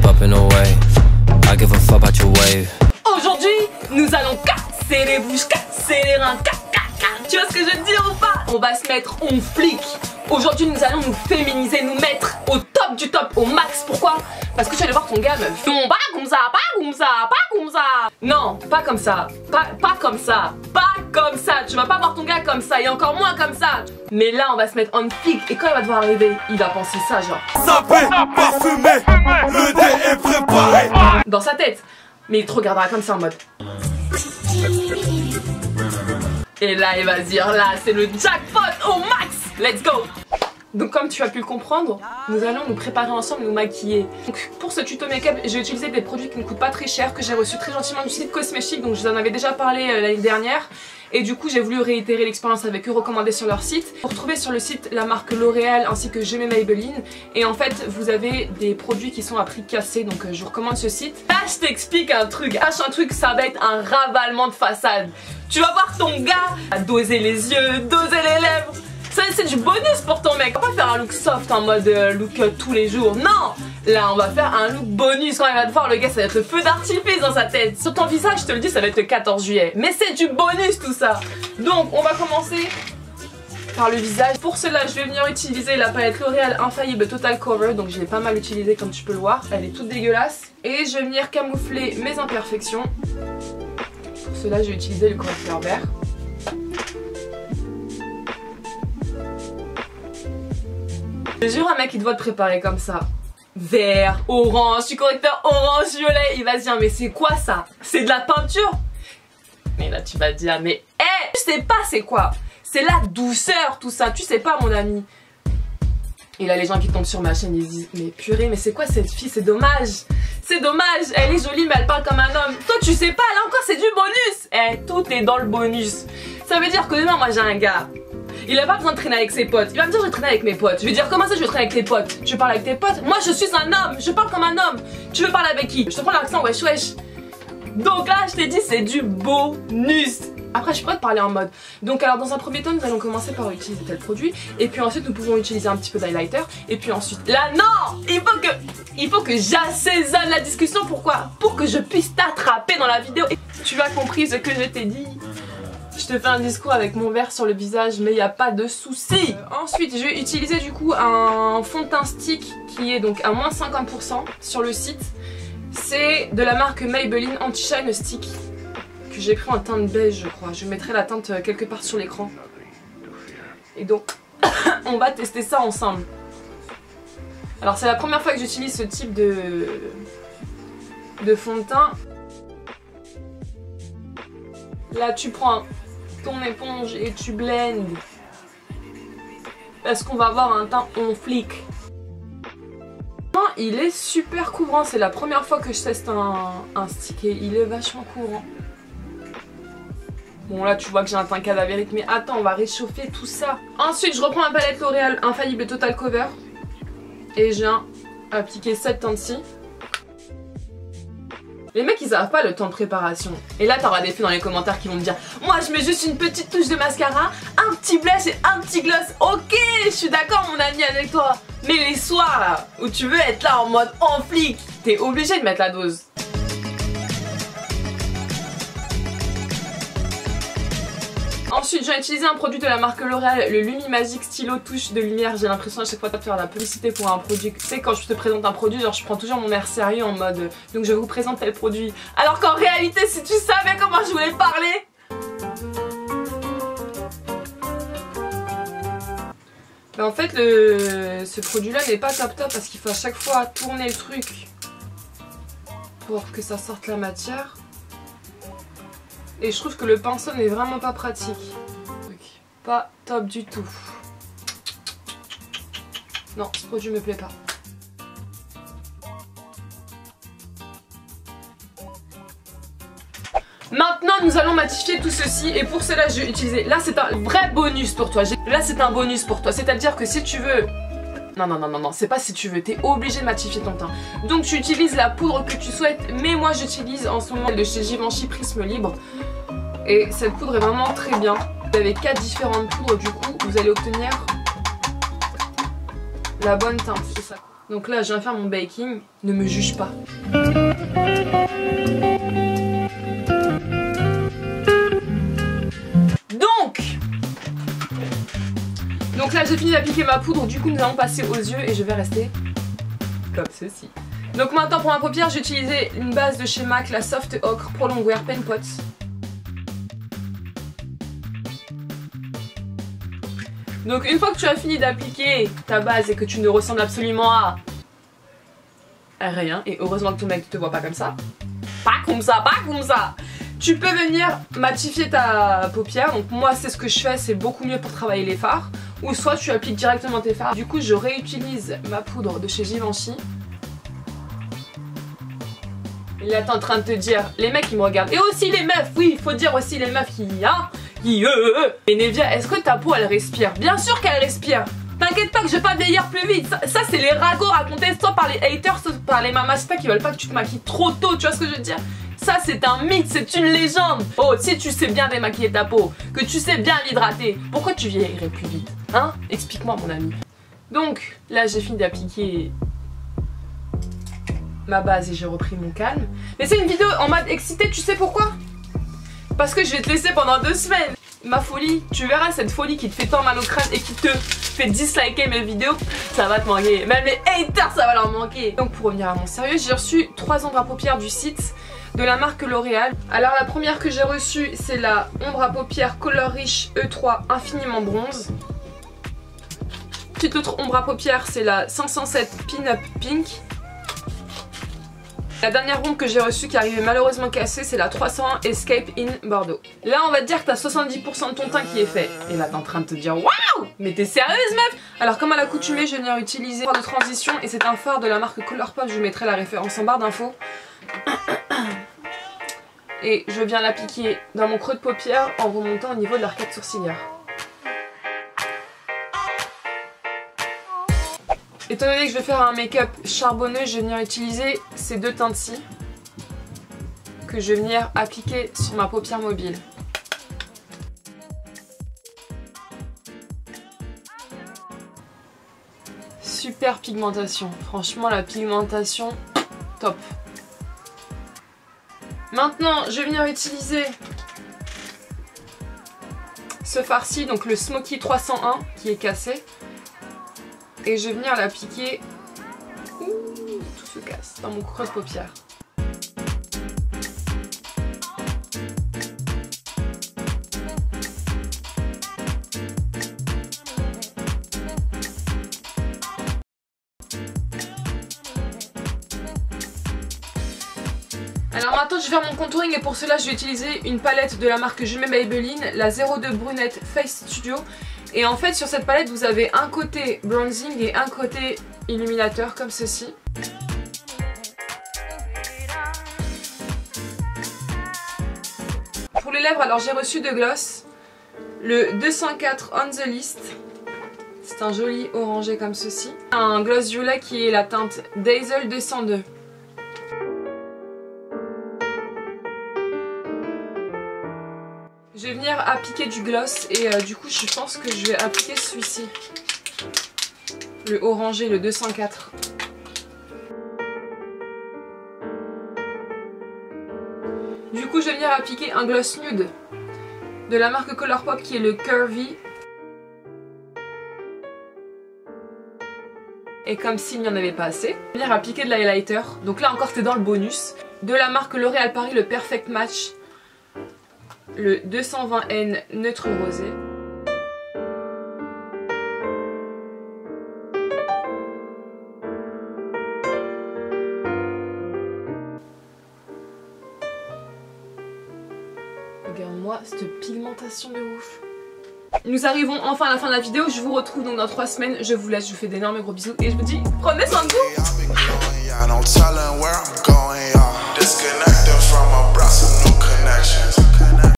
up in a way. I give a fuck about your wave. Aujourd'hui, nous allons casser les bouches, casser les reins, tu vois ce que je veux dire ou pas? On va se mettre on flic. Aujourd'hui, nous allons nous féminiser, nous mettre au top du top, au max. Pourquoi? Parce que tu vas aller voir ton gars, meuf. Non, pas comme ça, pas comme ça, pas comme ça. Non, pas comme ça, pas comme ça, pas comme ça. Tu vas pas voir ton gars comme ça et encore moins comme ça. Mais là, on va se mettre on flic et quand il va devoir arriver, il va penser ça, genre. Sapé, parfumé, le dé est préparé. Dans sa tête. Mais il te regardera comme ça en mode. Et là, il va se dire, là, c'est le jackpot au max. Let's go. Donc comme tu as pu le comprendre, nous allons nous préparer ensemble, nous maquiller. Donc pour ce tuto make-up, j'ai utilisé des produits qui ne coûtent pas très cher, que j'ai reçus très gentiment du site Cosmechic, donc je vous en avais déjà parlé l'année dernière. Et du coup j'ai voulu réitérer l'expérience avec eux, recommander sur leur site. Vous retrouvez sur le site la marque L'Oréal ainsi que Je m'aime Maybelline. Et en fait vous avez des produits qui sont à prix cassé, donc je vous recommande ce site. Là je t'explique un truc, un truc, ça va être un ravalement de façade. Tu vas voir ton gars à doser les yeux, doser les lèvres. Ça c'est du bonus pour ton mec. On va pas faire un look soft en mode look tous les jours. Non, là on va faire un look bonus. Quand il va te voir, le gars ça va être le feu d'artifice dans sa tête. Sur ton visage, je te le dis, ça va être le 14 juillet. Mais c'est du bonus tout ça. Donc on va commencer par le visage. Pour cela je vais venir utiliser la palette L'Oréal Infaillible Total Cover. Donc je l'ai pas mal utilisée comme tu peux le voir. Elle est toute dégueulasse. Et je vais venir camoufler mes imperfections. Pour cela je vais utiliser le correcteur vert. Je jure, un mec il doit te préparer comme ça. Vert, orange, du correcteur orange, violet. Il va se dire mais c'est quoi ça? C'est de la peinture? Mais là tu vas te dire mais tu sais pas c'est quoi? C'est la douceur tout ça, tu sais pas mon ami. Et là les gens qui tombent sur ma chaîne ils disent mais purée mais c'est quoi cette fille? C'est dommage. C'est dommage, elle est jolie mais elle parle comme un homme. Toi tu sais pas, là encore c'est du bonus. Tout est dans le bonus. Ça veut dire que demain moi j'ai un gars. Il a pas besoin de traîner avec ses potes. Il va me dire je vais traîner avec mes potes. Je vais dire comment ça je vais traîner avec tes potes? Tu parles avec tes potes? Moi je suis un homme, je parle comme un homme. Tu veux parler avec qui? Je te prends l'accent wesh wesh. Donc là je t'ai dit c'est du bonus. Après je pourrais te parler en mode. Donc alors dans un premier temps nous allons commencer par utiliser tel produit. Et puis ensuite nous pouvons utiliser un petit peu d'highlighter. Et puis ensuite là non, il faut que j'assaisonne la discussion. Pourquoi? Pour que je puisse t'attraper dans la vidéo. Et tu as compris ce que je t'ai dit. Je te fais un discours avec mon verre sur le visage mais il n'y a pas de souci. Ensuite je vais utiliser du coup un fond de teint stick qui est donc à moins 50% sur le site. C'est de la marque Maybelline Anti-Shine Stick que j'ai pris en teinte beige je crois. Je mettrai la teinte quelque part sur l'écran. Et donc on va tester ça ensemble. Alors c'est la première fois que j'utilise ce type de fond de teint. Là tu prends ton éponge et tu blendes parce qu'on va avoir un teint on flic. Il est super couvrant, c'est la première fois que je teste un stick et il est vachement couvrant. Bon là tu vois que j'ai un teint cadavérique mais attends on va réchauffer tout ça. Ensuite je reprends ma palette L'Oréal Infaillible Total Cover et je viens appliquer cette teinte-ci. Les mecs ils savent pas le temps de préparation. Et là t'auras des filles dans les commentaires qui vont me dire moi je mets juste une petite touche de mascara, un petit blush et un petit gloss. Ok je suis d'accord mon ami avec toi. Mais les soirs là où tu veux être là en mode en flic, t'es obligé de mettre la dose. Ensuite, j'ai utilisé un produit de la marque L'Oréal, le Lumi Magic Stylo Touche de lumière. J'ai l'impression à chaque fois de faire la publicité pour un produit. Tu sais, quand je te présente un produit, genre je prends toujours mon air sérieux en mode donc je vous présente tel produit. Alors qu'en réalité, si tu savais comment je voulais parler. Ben en fait, ce produit-là n'est pas top top parce qu'il faut à chaque fois tourner le truc pour que ça sorte la matière. Et je trouve que le pinceau n'est vraiment pas pratique. Donc, pas top du tout. Non, ce produit me plaît pas. Maintenant, nous allons matifier tout ceci. Et pour cela, je vais utiliser... Là, c'est un vrai bonus pour toi. Là, c'est un bonus pour toi. C'est-à-dire que si tu veux... Non, c'est pas si tu veux, t'es obligé de matifier ton teint. Donc tu utilises la poudre que tu souhaites, mais moi j'utilise en ce moment de chez Givenchy Prisme Libre. Et cette poudre est vraiment très bien. Vous avez 4 différentes poudres, du coup vous allez obtenir la bonne teinte, c'est ça. Donc là, je viens faire mon baking. Ne me juge pas. Donc là, j'ai fini d'appliquer ma poudre. Du coup, nous allons passer aux yeux et je vais rester comme ceci. Donc maintenant, pour ma paupière, j'ai utilisé une base de chez MAC, la Soft Ochre Pro Longwear Pen Pot. Donc une fois que tu as fini d'appliquer ta base et que tu ne ressembles absolument à rien, et heureusement que ton mec ne te voit pas comme ça, tu peux venir matifier ta paupière. Donc moi, c'est ce que je fais, c'est beaucoup mieux pour travailler les fards. Ou soit tu appliques directement tes fards. Du coup, je réutilise ma poudre de chez Givenchy. Il est en train de te dire, les mecs ils me regardent. Et aussi les meufs, oui, il faut dire aussi les meufs qui Et Nevia, est-ce que ta peau elle respire? Bien sûr qu'elle respire. T'inquiète pas que je vais pas vieillir plus vite. Ça c'est les ragots racontés soit par les haters, soit par les mamastas qui veulent pas que tu te maquilles trop tôt, tu vois ce que je veux dire? Ça c'est un mythe, c'est une légende. Oh, si tu sais bien démaquiller ta peau, que tu sais bien l'hydrater, pourquoi tu vieillirais plus vite? Hein? Explique-moi mon ami. Donc là j'ai fini d'appliquer ma base et j'ai repris mon calme. Mais c'est une vidéo en mode excité, tu sais pourquoi? Parce que je vais te laisser pendant 2 semaines. Ma folie, tu verras cette folie qui te fait tant mal au crâne et qui te fait disliker mes vidéos, ça va te manquer. Même les haters, ça va leur manquer. Donc pour revenir à mon sérieux, j'ai reçu 3 ombres à paupières du site de la marque L'Oréal. Alors la première que j'ai reçue, c'est la ombre à paupières Color Rich E3 infiniment bronze. Ensuite l'autre ombre à paupières, c'est la 507 Pin-Up Pink. La dernière ombre que j'ai reçue qui arrivait malheureusement cassée, c'est la 301 Escape in Bordeaux. Là on va te dire que t'as 70% de ton teint qui est fait. Et là t'es en train de te dire waouh, mais t'es sérieuse meuf? Alors comme à l'accoutumée, je viens utiliser un fard de transition et c'est un fard de la marque Colourpop, je vous mettrai la référence en barre d'infos. Et je viens l'appliquer dans mon creux de paupière en remontant au niveau de l'arcade sourcilière. Étant donné que je vais faire un make-up charbonneux, je vais venir utiliser ces 2 teintes-ci que je vais venir appliquer sur ma paupière mobile. Super pigmentation, franchement la pigmentation top. Maintenant je vais venir utiliser ce fard-ci, donc le Smoky 301 qui est cassé. Et je vais venir l'appliquer, tout se casse, dans mon creux de paupière. Alors maintenant je vais faire mon contouring et pour cela je vais utiliser une palette de la marque Jumet Maybelline, la 02 Brunette Face Studio. Et en fait sur cette palette vous avez un côté bronzing et un côté illuminateur comme ceci. Pour les lèvres, alors j'ai reçu 2 gloss. Le 204 On The List. C'est un joli orangé comme ceci. Un gloss violet qui est la teinte Dazzle 202. Je vais venir appliquer du gloss et du coup je pense que je vais appliquer celui-ci. Le orangé, le 204. Du coup je vais venir appliquer un gloss nude de la marque Colourpop qui est le Curvy. Et comme s'il n'y en avait pas assez, je vais venir appliquer de l'highlighter. Donc là encore c'est dans le bonus. De la marque L'Oréal Paris, le Perfect Match. Le 220N neutre rosé. Regarde-moi cette pigmentation de ouf. Nous arrivons enfin à la fin de la vidéo. Je vous retrouve donc dans 3 semaines. Je vous laisse, je vous fais d'énormes gros bisous et je vous dis prenez soin de vous.